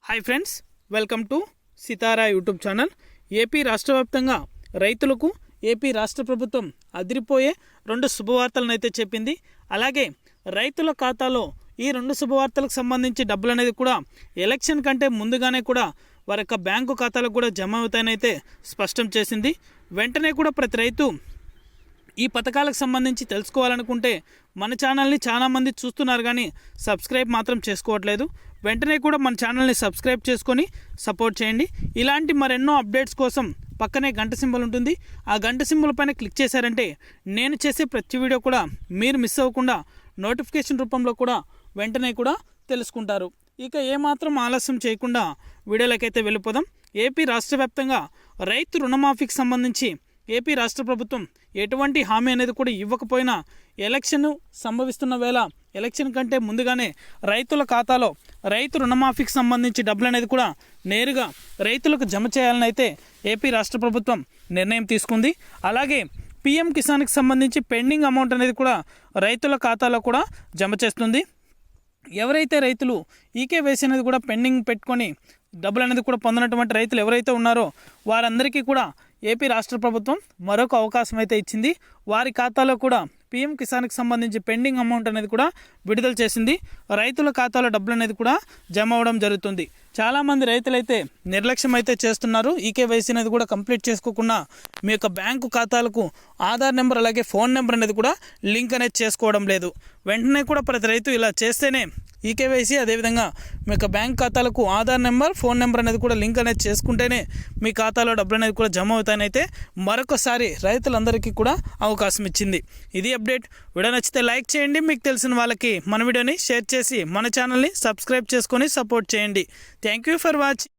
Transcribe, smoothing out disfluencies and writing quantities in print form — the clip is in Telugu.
Hi friends, welcome to Sitara YouTube channel. AP రాష్ట్ర వ్యాప్తంగా రైతులకు ఏపీ రాష్ట్ర ప్రభుత్వం అదిరిపోయే 2 శుభవార్తలను అయితే చెప్పింది. అలాగే రైతుల ఖాతాలో ఈ 2 శుభవార్తలకు సంబంధించి డబ్బులు అనేది కూడా ఎలక్షన్ కంటే ముందుగానే కూడా వారి యొక్క బ్యాంకు ఖాతాలకు కూడా జమ అవుతాయని అయితే స్పష్టం చేసింది. వెంటనే కూడా ప్రతి రైతు ఈ పథకాలకు సంబంధించి తెలుసుకోవాలనుకుంటే మన ఛానల్ని చాలామంది చూస్తున్నారు కానీ సబ్స్క్రైబ్ మాత్రం చేసుకోవట్లేదు. వెంటనే కూడా మన ఛానల్ని సబ్స్క్రైబ్ చేసుకొని సపోర్ట్ చేయండి. ఇలాంటి మరెన్నో అప్డేట్స్ కోసం పక్కనే గంట సింబల్ ఉంటుంది. ఆ గంట సింబల్ పైన క్లిక్ చేశారంటే నేను చేసే ప్రతి వీడియో కూడా మీరు మిస్ అవ్వకుండా నోటిఫికేషన్ రూపంలో కూడా వెంటనే కూడా తెలుసుకుంటారు. ఇక ఏమాత్రం ఆలస్యం చేయకుండా వీడియోలకైతే వెళ్ళిపోదాం. ఏపీ రాష్ట్ర వ్యాప్తంగా రైతు రుణమాఫీకి సంబంధించి ఏపీ రాష్ట్ర ప్రభుత్వం ఎటువంటి హామీ అనేది కూడా ఇవ్వకపోయినా ఎలక్షన్ సంభవిస్తున్న వేళ ఎలక్షన్ కంటే ముందుగానే రైతుల ఖాతాలో రైతు రుణమాఫీకి సంబంధించి డబ్బులు అనేది కూడా నేరుగా రైతులకు జమ చేయాలని అయితే ఏపీ రాష్ట్ర ప్రభుత్వం నిర్ణయం తీసుకుంది. అలాగే పీఎం కిసాన్కి సంబంధించి పెండింగ్ అమౌంట్ అనేది కూడా రైతుల ఖాతాలో కూడా జమ చేస్తుంది. ఎవరైతే రైతులు ఈకేవైసీ అనేది కూడా పెండింగ్ పెట్టుకొని డబ్బులు అనేది కూడా పొందినటువంటి రైతులు ఎవరైతే ఉన్నారో వారందరికీ కూడా ఏపీ రాష్ట్ర ప్రభుత్వం మరొక అవకాశం అయితే ఇచ్చింది. వారి ఖాతాలో కూడా పీఎం కిసాన్కి సంబంధించి పెండింగ్ అమౌంట్ అనేది కూడా విడుదల చేసింది. రైతుల ఖాతాలో డబ్బులు అనేది కూడా జమ అవ్వడం జరుగుతుంది. చాలామంది రైతులైతే నిర్లక్ష్యం అయితే చేస్తున్నారు. ఈకేవైసీ అనేది కూడా కంప్లీట్ చేసుకోకుండా మీ యొక్క బ్యాంకు ఖాతాలకు ఆధార్ నెంబర్ అలాగే ఫోన్ నెంబర్ అనేది కూడా లింక్ అనేది చేసుకోవడం లేదు. వెంటనే కూడా ప్రతి రైతు ఇలా చేస్తేనే ఈకేవైసీ అదేవిధంగా మీ యొక్క బ్యాంక్ ఖాతాలకు ఆధార్ నెంబర్ ఫోన్ నెంబర్ అనేది కూడా లింక్ అనేది చేసుకుంటేనే మీ ఖాతాలో డబ్బులు అనేది కూడా జమ అవుతాయనైతే మరొకసారి రైతులందరికీ కూడా అవకాశం ఇచ్చింది. ఇది అప్డేట్. వీడియో నచ్చితే లైక్ చేయండి. మీకు తెలిసిన వాళ్ళకి మన వీడియోని షేర్ చేసి మన ఛానల్ని సబ్స్క్రైబ్ చేసుకొని సపోర్ట్ చేయండి. Thank you for watching.